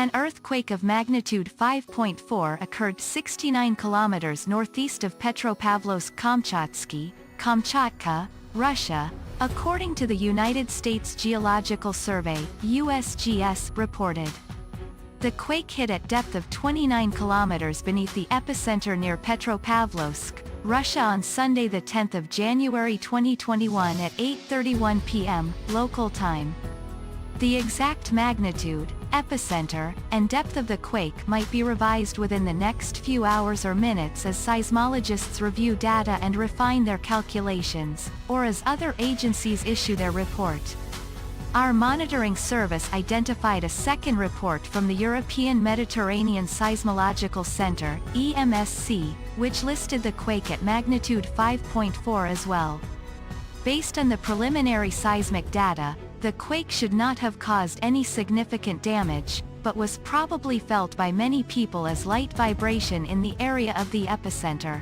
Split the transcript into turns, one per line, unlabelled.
An earthquake of magnitude 5.4 occurred 69 kilometers northeast of Petropavlovsk, Kamchatka, Russia, according to the United States Geological Survey (USGS) reported. The quake hit at depth of 29 kilometers beneath the epicenter near Petropavlovsk, Russia on Sunday, the 10th of January 2021 at 8:31 p.m. local time. The exact magnitude, epicenter, and depth of the quake might be revised within the next few hours or minutes as seismologists review data and refine their calculations, or as other agencies issue their report. Our monitoring service identified a second report from the European Mediterranean Seismological Center, EMSC, which listed the quake at magnitude 5.4 as well. Based on the preliminary seismic data, the quake should not have caused any significant damage, but was probably felt by many people as light vibration in the area of the epicenter.